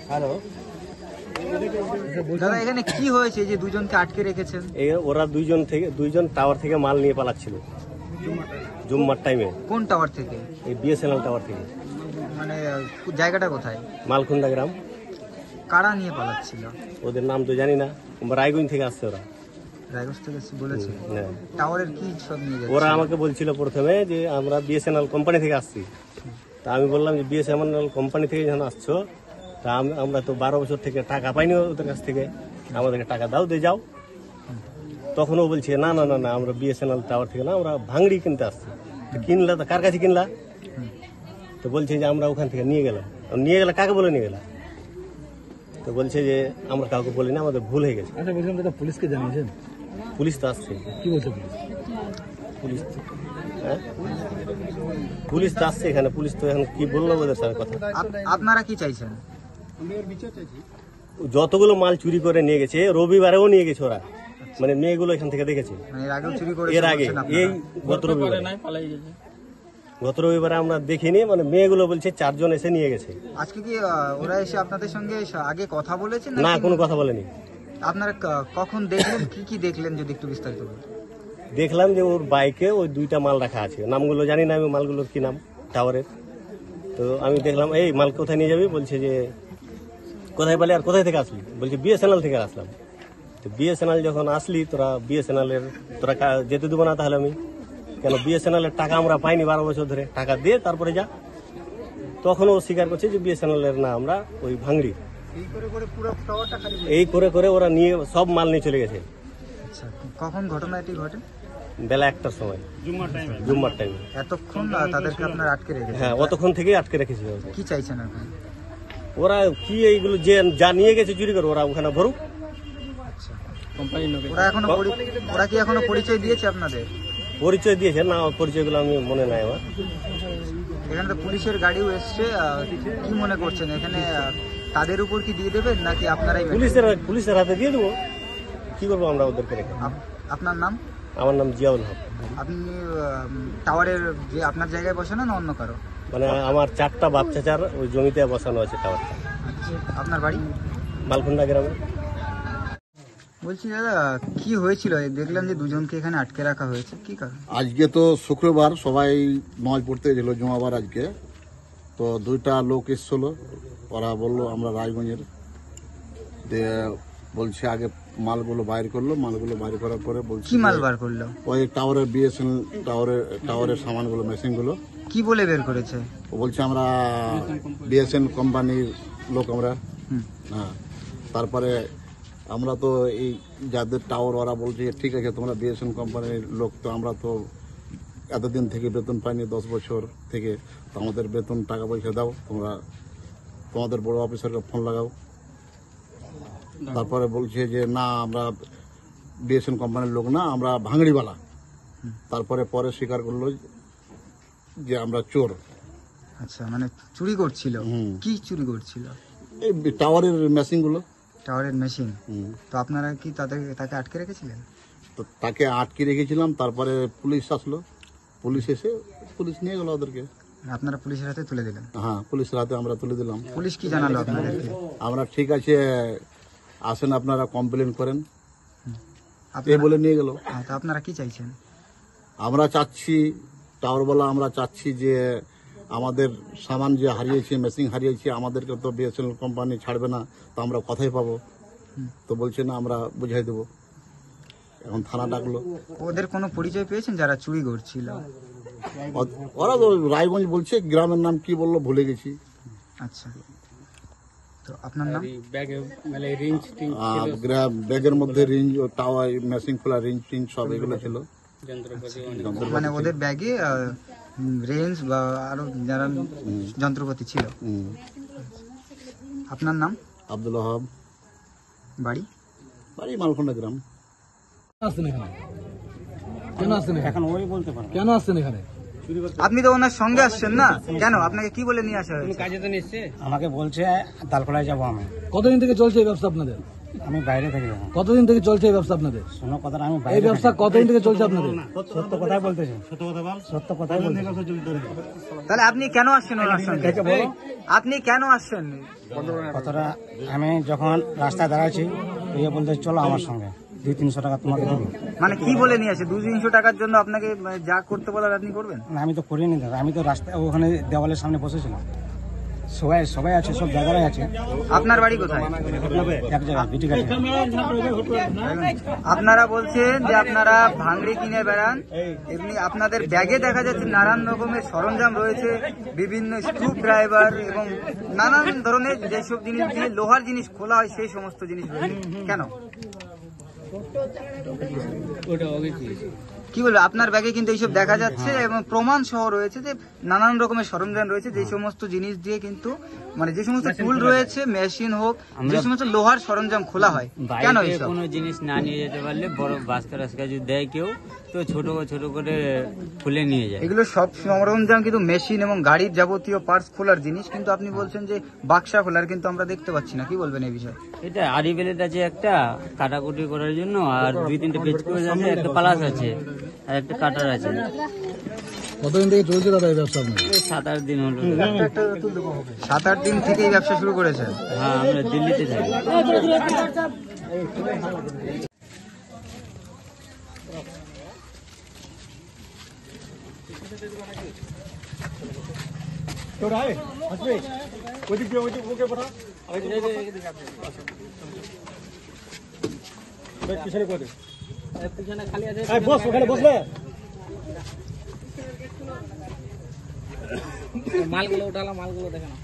Hello দাদা, এখানে কি হয়েছে যে দুজনকে আটকে রেখেছেন? ওরা দুইজন টাওয়ার থেকে মাল নিয়ে পালাচ্ছিল জুম্মার টাইমে। কোন টাওয়ার থেকে? এই বিএসএনএল টাওয়ার থেকে। মানে জায়গাটা কোথায়? মালকুন্দা গ্রাম। কারা নিয়ে পালাচ্ছিল? ওদের নাম তো জানি না, রায়গঞ্জ থেকে আসছে ওরা। রায়গঞ্জ থেকে বলেছে? টাওয়ারের কি সব নিয়ে যাচ্ছে? ওরা আমাকে বলছিল প্রথমে যে আমরা বিএসএনএল কোম্পানি থেকে আসছি। তা আমি বললাম যে বিএসএনএল কোম্পানি থেকে যখন আসছো, তা আমরা তো 12 বছর থেকে টাকা পাইনি ওদের কাছ থেকে, আমাদেরকে টাকা দাও দিয়ে যাও। তখন ও বলছে না না না না, আমরা বিএসএনএল টাওয়ার থেকে না, আমরা ভাঙড়ি কিনতে আসছি। কিনলা তো কার কাছে কিনলা? তো বলছে যে আমরা ওখান থেকে নিয়ে গেলাম। নিয়ে গেলে কাকে বলে নিয়ে গেলাম? তো বলছে যে আমরা কাউকে বলি না, আমাদের ভুল হয়ে গেছে। আচ্ছা, বলছিলাম দাদা, পুলিশকে জানিয়েছেন? পুলিশ তো আসছে। কি বলছে পুলিশ? পুলিশ তো আসছে এখানে। পুলিশ তো এখন কি বললো ওদের সাথে কথা। আপনারা কি চাইছেন? যতগুলো মাল চুরি করে নিয়ে গেছে, রবিবারেও নিয়ে গেছে ওরা, মানে মেয়েগুলো এখান থেকে দেখেছে। এর আগে এই গত রবিবারে আমরা দেখিনি, মানে মেয়েগুলো বলছে 4 জন এসে নিয়ে গেছে। আজকে কি ওরা এসে আপনাদের সঙ্গে আগে কথা বলেছেন? না, কোনো কথা বলেনি। আপনারা কখন দেখলেন, কি দেখলেন যদি একটু বিস্তারিত বলেন? দেখলাম যে ওর বাইকে ওই 2টা মাল রাখা আছে, নামগুলো জানি না আমি, মালগুলোর কি নাম টাওয়ারের। তো আমি দেখলাম এই মাল কোথায় নিয়ে যাবি? বলছে যে কোথায় বলে, আর কোথায় থেকে আসলি? বলছে বিএসএনএল থেকে আসলাম। তো বিএসএনএল যখন আসলি, তোরা যেতে দেবো না তাহলে আমি কেন? বিএসএনএল এর টাকা আমরা পাইনি 12 বছর ধরে, টাকা দিয়ে তারপরে যা। তখন ও স্বীকার করছে যে বিএসএনএল এর না, আমরা ওই ভাঙড়ি। এই করে করে ওরা নিয়ে সব মাল নিয়ে চলে গেছে। কখন ঘটনা এটি ঘটে? বেলা 1টার সময়, জুম্মার টাইমে। এতক্ষণ তাদেরকে আপনারা আটকে রেখেছেন? হ্যাঁ, অতক্ষণ থেকেই আটকে রেখেছিল। কি চাইছেন এখন? ওরা কি এইগুলো যে যা নিয়ে গেছে চুরি করে, ওরা ওখানে ভরুক। ওরা কি এখনো পরিচয় দিয়েছে আপনাদের? পরিচয় দিয়েছে না, পরিচয়গুলো আমি মনে নাই আমার। এখানে তো পুলিশের গাড়িও এসছে, কি মনে করছেন এখানে তাদের উপর কি দিয়ে দেবেন নাকি আপনারাই? পুলিশের হাতে দিয়ে দেবো, কি করবো আমরা ওদেরকে রেখে। আপনার নাম? আমার নাম জিয়াউল হক। আপনি টাওয়ারের যে আপনার জায়গায় বসানো না অন্য কারো? মানে আমার 4টা বাপ চাচার ওই জমিতে বসানো আছে টাওয়ারটা। আপনার বাড়ি? মালকুন্দা গ্রামে। বলছি দাদা, কি হয়েছিল? দেখলাম যে দুজনকে এখানে আটকে রাখা হয়েছে, কি কারণ? আজকে তো শুক্রবার, সবাই নামাজ পড়তে গেছিল, জুমাবার আজকে। তো 2টা লোক এসছিল, ওরা বললো আমরা রায়গঞ্জের। বলছে আগে মালগুলো বাইর করলো, মালগুলো বাইর করার পরে বলছে কি মাল বার করলো? ওই টাওয়ারের বিএসএনএল টাওয়ারের সামানগুলো, মেশিনগুলো। কি বলে বের করেছে? ও বলছে আমরা বিএসএনএল কোম্পানির লোক আমরা। হ্যাঁ, তারপরে আমরা তো এই যাদের টাওয়ার, ওরা বলছে ঠিক আছে তোমরা বিএসএনএল কোম্পানির লোক, তো আমরা তো এতদিন থেকে বেতন পাইনি, 10 বছর থেকে, তো আমাদের বেতন টাকা পয়সা দাও, তোমরা তোমাদের বড় অফিসারকে ফোন লাগাও। তারপরে বলছে যে না, আমরা বিএসএনএল কোম্পানির লোক না, আমরা ভাঙড়িওয়ালা। তারপরে স্বীকার করলো যে আমরা চোর। আচ্ছা, মানে চুরি করছিল? কি চুরি করছিল? এই টাওয়ারের মেশিনগুলো। টাওয়ারের মেশিন? তো আপনারা কি তাকে আটকে রেখেছিলেন? তো তাকে আটকে রেখেছিলাম, তারপরে পুলিশ আসলো, পুলিশ এসে পুলিশ নিয়ে গেল ওদেরকে। আপনারা পুলিশের হাতে তুলে দিলেন? হ্যাঁ, পুলিশের হাতে আমরা তুলে দিলাম। পুলিশ কি জানালো আপনাদেরকে? আমরা ঠিক আছে আসেন, আপনারা কমপ্লেন করেন, এই বলে নিয়ে গেল। তো আপনারা কি চাইছেন? আমরা চাচ্ছি, টাওয়ারওয়ালা, আমরা চাচ্ছি যে আমাদের সামান যে হারিয়েছে, মেশিন হারিয়েছে, আমাদেরকে তো বিএসএনএল কোম্পানি ছাড়বে না, তো আমরা কোথায় পাবো? তো বলছে না, আমরা বুঝাই দেবো। এখন থানা ডাকলো। ওদের কোনো পরিচয় পেয়েছেন যারা চুরি করছিল? ওরা তো রায়গঞ্জ বলছে, গ্রামের নাম কি বললো ভুলে গেছি। আচ্ছা, তো আপনার নাম? ব্যাগের মধ্যে রিঞ্জ, টাওয়ার, মেশিন খোলা রিঞ্জ টিঞ্জ সব এগুলো ছিল। মানে ওদের ব্যাগে রেঞ্জ বা আরো যারা যন্ত্রপাতি ছিল। আপনার নাম? আব্দুল ওহাব। বাড়ি? বাড়ি মালকুন্দা গ্রাম। কেন আসছেন এখানে? আপনি তো ওনার সঙ্গে আসছেন না, কেন? আপনাকে কি বলে নিয়ে আসা হয়েছে? কাজে তো নিচ্ছে, আমাকে বলছে দালখোলায় যাবো আমি। কতদিন থেকে চলছে এই ব্যবসা আপনাদের? আমি বাইরে থাকি এখন। কতদিন থেকে চলছে এই ব্যবসা আপনাদের? শোনো কথাটা, আমি এই বাইরে ব্যবসা কতদিন থেকে চলছে আপনাদের? সত্য কথাই বলতেছি, সত্য কথাই বলতেছি। তাহলে আপনি কেন আসছেন ওনার সঙ্গে? আপনি কেন আসছেন? কথাটা আমি যখন রাস্তায় দাঁড়াচ্ছি ইয়ে বলতে চলো আমার সঙ্গে, 200-300 টাকা তোমাকে দেবো। মানে কি বলে নিয়ে আসে? 200-300 টাকার জন্য আপনাকে যা করতে বলার আপনি করবেন? না আমি তো করিনি দাদা, আমি তো রাস্তায় ওখানে দেওয়ালের সামনে বসেছিলাম। সবাই আছে, সব জায়গায় আছে। আপনার বাড়ি কোথায়? এক জায়গায় বিটি কাছে। আপনারা বলছেন যে আপনারা ভাঙড়ি কিনে বেড়ান, এমনি আপনাদের ব্যাগে দেখা যাচ্ছে নানান রকমের সরঞ্জাম রয়েছে, বিভিন্ন স্ক্রু ড্রাইভার এবং নানান ধরনের যেসব জিনিস দিয়ে লোহার জিনিস খোলা হয় সেই সমস্ত জিনিস রয়েছে। কেন? কি বলবো, আপনার ব্যাগে কিন্তু এইসব দেখা যাচ্ছে এবং প্রমাণ সহ রয়েছে যে নানান রকমের সরঞ্জাম রয়েছে, যে সমস্ত জিনিস দিয়ে কিন্তু মানে যে সমস্ত টুল রয়েছে, মেশিন হোক, যে সমস্ত লোহার সরঞ্জাম খোলা হয়। কেন বাইরে এইসব? কোনো জিনিস না নিয়ে যেতে পারলে বড় বাস্কা রাস্কা যদি দেয় কেউ, তো ছোট করে খুলে নিয়ে যায়। এগুলো সব সরঞ্জাম কিন্তু মেশিন এবং গাড়ির যাবতীয় পার্টস খোলার জিনিস, কিন্তু আপনি বলছেন যে বাক্সা খোলার, কিন্তু আমরা দেখতে পাচ্ছি না। কি বলবেন এই বিষয়ে? এটা আড়ি বেলেট আছে একটা কাটাকুটি করার জন্য, আর 2-3টে পেজ করে আছে, একটা প্লাস আছে আর একটা কাটার আছে। কতদিন থেকে চলছে দাদা এই ব্যবসা আপনাদের? এই 7-8 দিন হলো। 7-8 দিন থেকে এই ব্যবসা শুরু করেছেন? হ্যাঁ, আমরা দিল্লিতে থাকি। মালগুলো উঠালাম, মালগুলো দেখে না।